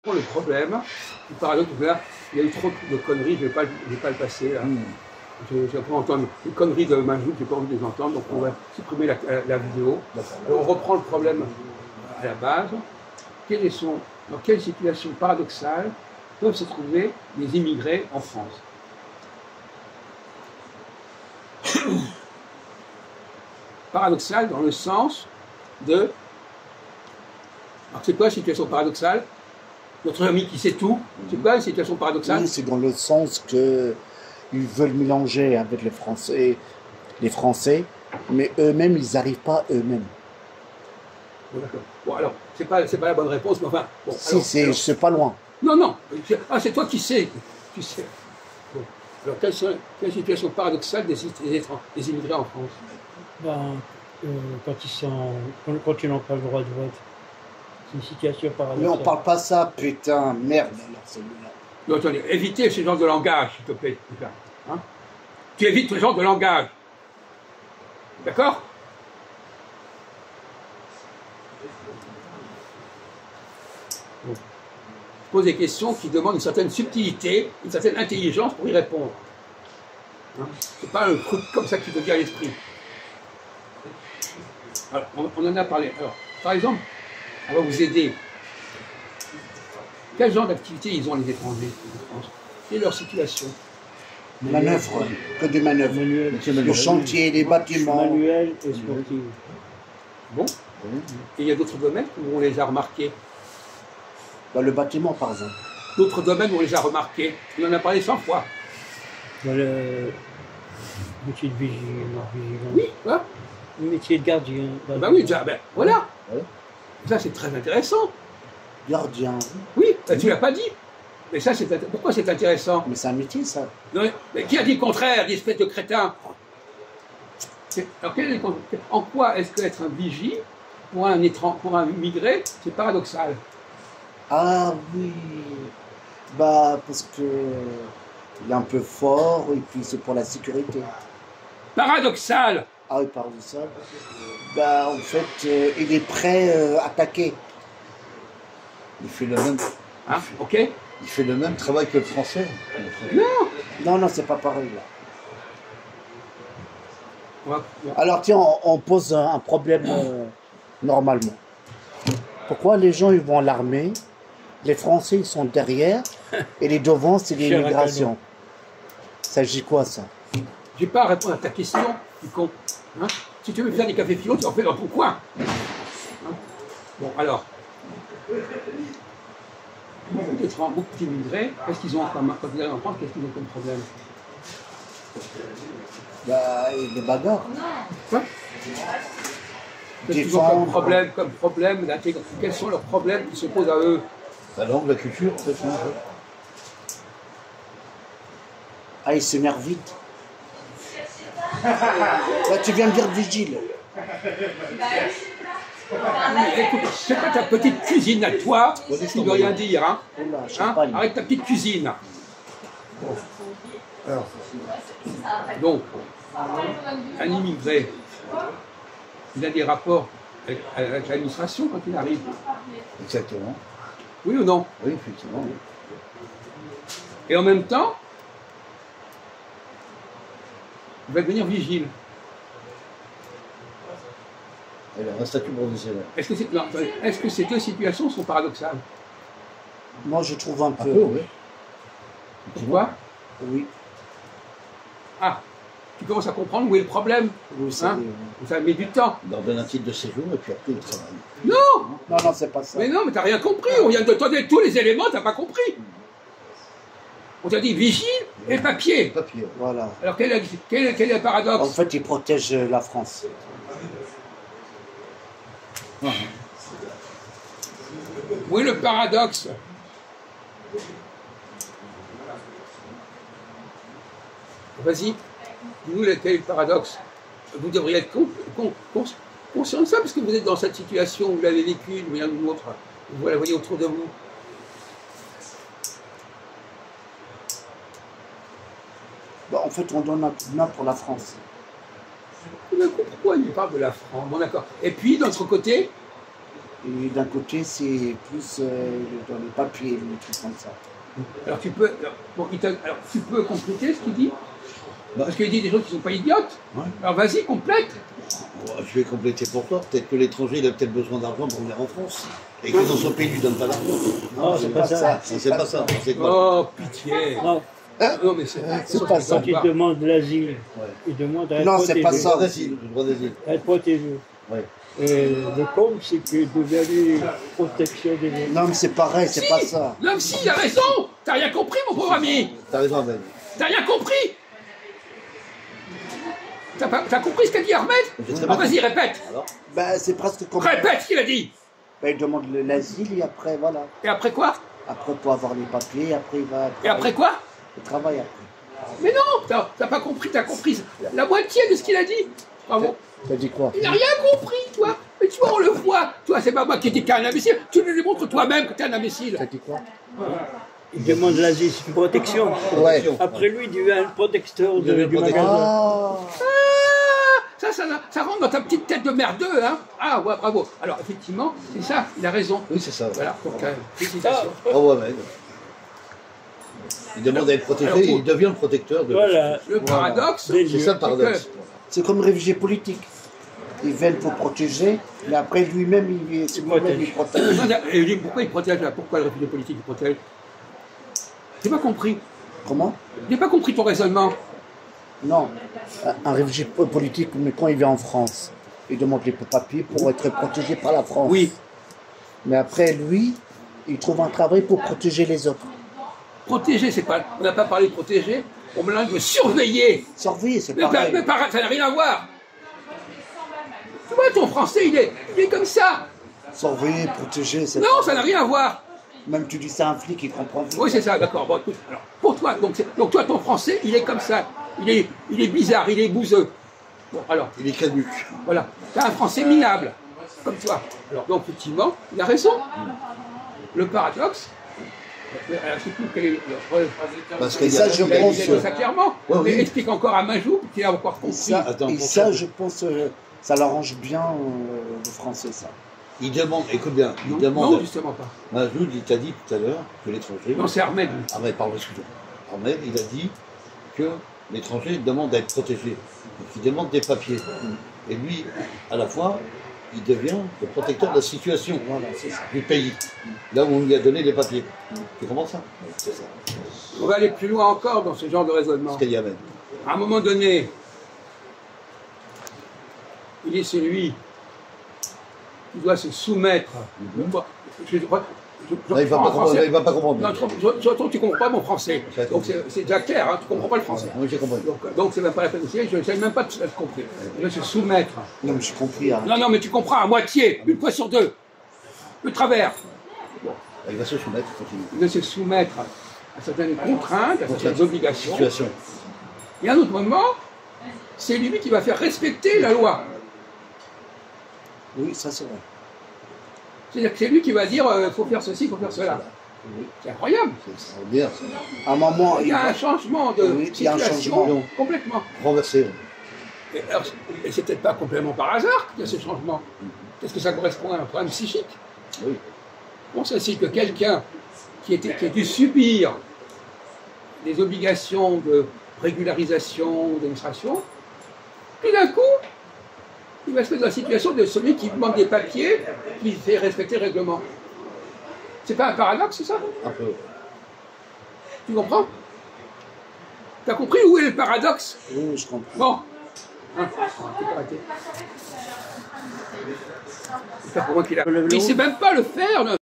Le problème, du paradoxe, là, il y a eu trop de conneries, je ne vais pas le passer. Là. J'ai pas entendre les conneries de Majout, je n'ai pas envie de les entendre, donc on va supprimer la vidéo. Alors on reprend le problème à la base. Dans quelle situation paradoxale peuvent se trouver les immigrés en France? Paradoxal dans le sens de... Alors c'est quoi la situation paradoxale? Notre ami qui sait tout, c'est quoi la situation paradoxale? Oui, c'est dans le sens que ils veulent mélanger avec les Français, mais eux-mêmes, ils n'arrivent pas eux-mêmes. Bon, d'accord. Bon, alors, c'est pas la bonne réponse, mais enfin... Bon, si, c'est pas loin. Non, non. Ah, c'est toi qui sais. Tu sais. Bon. Alors, quelle situation paradoxale des immigrés en France? Ben, quand ils n'ont pas le droit de vote. C'est une situation paradoxale. Mais on parle pas ça, putain, merde, alors celui-là. Non, attendez, évitez ce genre de langage, s'il te plaît. Hein? Tu évites ce genre de langage. D'accord? Bon. Je pose des questions qui demandent une certaine subtilité, une certaine intelligence pour y répondre. Hein? C'est pas un truc comme ça qui te vient à l'esprit. Alors, on en a parlé. Alors, par exemple, on va vous aider. Quel genre d'activité ils ont les étrangers en France? Quelle est leur situation? Manœuvre, que des manœuvres. Le chantier, les bâtiments. Manuel et sportif. Bon. Et il y a d'autres domaines où on les a remarqués? Dans le bâtiment, par exemple. D'autres domaines où on les a remarqués? On en a parlé 100 fois. Dans le métier de vigilance. Oui, quoi? Le métier de gardien. Ben oui, déjà, ben voilà. Ouais. Ça, c'est très intéressant. Gardien. Oui, ben, tu l'as pas dit. Mais ça, pourquoi c'est intéressant? Mais c'est un métier, ça. Non, mais qui a dit le contraire, espèce de crétin? Alors, en quoi est-ce qu'être un vigie, pour un immigré, c'est paradoxal? Ah oui. Bah, parce que il est un peu fort, et puis c'est pour la sécurité. Paradoxal! Ah oui, pardon, ça. Bah, en fait, il est prêt à attaquer. Il fait le même. Hein? Ok? Il fait le même travail que le français. Non! Non, c'est pas pareil, là. Ouais. Alors, tiens, on pose un problème normalement. Pourquoi les gens, ils vont à l'armée, les Français, ils sont derrière, et les devants, c'est l'immigration? Il s'agit quoi, ça? J'ai pas à répondre à ta question, tu con. Hein? Si tu veux faire des cafés philo, tu en fais dans ton coin. Hein? Bon, alors. Beaucoup d'immigrés, qu'est-ce qu'ils ont quand ils arrivent en France, qu'est-ce qu'ils ont comme problème? Bah, les bagarres. Quoi? Qu'est-ce qu'ils ont comme problème d'intégration? Quels sont leurs problèmes qui se posent à eux? La langue, la culture, peut-être. Ah, ils s'énervent vite. Bah, tu viens de dire vigile. Écoute, c'est pas ta petite cuisine à toi qui ne veut rien dire, hein? Hein? Arrête ta petite cuisine. Bon. Alors. Donc, un immigré, il a des rapports avec l'administration quand il arrive. Exactement. Oui ou non? Oui, effectivement. Et en même temps, il va devenir vigile. Il a un statut professionnel. Est-ce que ces deux situations sont paradoxales? Moi, je trouve un peu. Oui. Pourquoi? Oui. Ah, tu commences à comprendre où est le problème? Oui, ça, hein? Ça met du temps. Il leur donne un titre de séjour et puis après il travaille. Non! Non, c'est pas ça. Mais non, mais t'as rien compris. On vient de te donner tous les éléments, t'as pas compris. On t'a dit vigile et papier. Papier. Voilà. Alors quel est le paradoxe? En fait, ils protègent la France. Où est le paradoxe? Vas-y, dis-nous quel est le paradoxe. Vous devriez être conscient de ça, parce que vous êtes dans cette situation, vous l'avez vécue d'une manière ou d'une autre. Vous la voyez autour de vous. Bah, en fait, on donne un coup de main pour la France. Pourquoi il parle de la France? Bon, d'accord. Et puis, d'un autre côté, Et d'un côté, c'est plus dans les papiers, les trucs comme ça. Alors tu peux, alors, tu peux compléter ce qu'il dit? Parce qu'il dit des choses qui ne sont pas idiotes. Ouais. Alors vas-y, complète. Je vais compléter pour toi. Peut-être que l'étranger, il a peut-être besoin d'argent pour venir en France. Et que dans son pays, il ne lui donne pas d'argent. Non, c'est pas ça. C'est pas ça. C'est quoi? Oh, pitié. Non, Non, mais c'est pas ça. quand il demande l'asile, Ouais. il demande à être Non, c'est protégé. pas Le ça. droit d'asile. Le droit d'asile. À être protégé. Ouais. Et le comble, c'est qu'il devait aller protection des gens. Non, mais c'est pareil, c'est pas ça. L'homme, si, il a raison. T'as rien compris, mon pauvre ami. T'as raison, Ahmed. T'as rien compris. T'as compris ce qu'a dit Ahmed? J'ai très Ah, bien vas-y, répète. Alors, Ben, c'est presque comme. Répète ce qu'il a dit. Ben, il demande l'asile et après, voilà. Et après quoi? Après, pour avoir les papiers, après, il va. Et après quoi? Il travaille après. Mais non, t'as pas compris, t'as compris la moitié de ce qu'il a dit. Bravo. T'as dit quoi? Il n'a rien compris, toi. Mais tu vois, on le voit. Toi, c'est pas moi qui dis que t'es un imbécile. Tu nous démontres toi-même que t'es un imbécile. T'as dit quoi? Il demande l'asile, c'est une protection. Ouais. Après lui, il devient un protecteur Il devient du protecteur. magasin. Ah! Ça rentre dans ta petite tête de merdeux, hein. Ah, ouais, bravo. Alors, effectivement, c'est ça, il a raison. oui, c'est ça. Ouais. Voilà, donc, félicitations. Bravo, Ahmed. Il demande à être protégé alors, et il devient le protecteur de. Voilà. Le paradoxe, Des C'est lieux. ça le paradoxe. C'est comme réfugié politique. Ils viennent pour protéger, mais après lui-même, c'est lui-même il protège. Et je dis, pourquoi il protège là? Pourquoi le réfugié politique il protège? J'ai pas compris. Comment? J'ai pas compris ton raisonnement. Non. Un réfugié politique, mais quand il vient en France, il demande les papiers pour être protégé par la France. Oui. Mais après, lui, il trouve un travail pour protéger les autres. Protéger, c'est pas. On n'a pas parlé de protéger, on me l'a dit de surveiller. Surveiller, c'est Mais, pareil. ça n'a rien à voir. Tu vois, ton français, il est comme ça. Surveiller, protéger, c'est Non, pareil. ça n'a rien à voir. Même tu dis ça à un flic, il comprend. Oui, c'est ça, d'accord. Bon, écoute, alors, pour toi, donc toi, ton français, il est comme ça. Il est bizarre, il est bouseux. Bon, alors, Il est caduc. voilà. T'as un français minable, comme toi. Alors, donc, effectivement, il a raison. Le paradoxe, alors, je sais plus quel est Parce Et qu'il y ça, a. je il a- pense- il a dit ça clairement. Ouais, Mais oui. explique encore à Majou, qu'il a encore Et compris. ça, Attends, et pour ça ça. je pense, ça l'arrange bien le français, ça. Il demande, écoute bien, il Non, demande. justement pas. Majoud, il t'a dit tout à l'heure que l'étranger. Non, c'est Ahmed. lui. Ahmed, pardon, excuse-moi. Ahmed, il a dit que l'étranger demande à être protégé. Donc il demande des papiers. Et lui, à la fois, il devient le protecteur de la situation Voilà, c'est ça. du pays, là où on lui a donné les papiers. Tu comprends ça? C'est ça. On va aller plus loin encore dans ce genre de raisonnement. Ce qu'a dit Ahmed. À un moment donné, il est celui qui doit se soumettre. Là, il va pas comprendre. Il va pas comprendre. Non, surtout tu ne comprends pas mon français. J'ai Donc c'est déjà clair, hein, tu ne comprends pas le français. Oui, j'ai compris. Donc c'est même pas la peine d'essayer, je ne sais même pas de ce que tu as compris. Il doit se soumettre. Non, mais j'ai compris. Hein. Non, mais tu comprends à moitié, une fois sur deux. Le travers. Il va se soumettre, continue. Il doit se soumettre à certaines contraintes, à certaines obligations. Situation. Et à un autre moment, c'est lui qui va faire respecter la loi. Oui, ça c'est vrai. C'est-à-dire que c'est lui qui va dire faut faire ceci, il faut faire cela. Oui. C'est incroyable. C'est extraordinaire, ça. À un moment, Il y a un changement de Oui, il y a un situation changement. complètement. Renversé. Et c'est peut-être pas complètement par hasard qu'il y a ce changement. Est-ce que ça correspond à un problème psychique? Oui. Bon, ça c'est que quelqu'un qui a dû subir des obligations de régularisation, d'administration, tout d'un coup, il va se mettre dans la situation de celui qui demande des papiers, qui fait respecter le règlement. C'est pas un paradoxe, c'est ça? Un peu. Tu comprends? T'as compris où est le paradoxe? oui, je comprends. Bon. Hein, on va arrêter. C'est pas pour moi qu'il a. Il sait même pas le faire.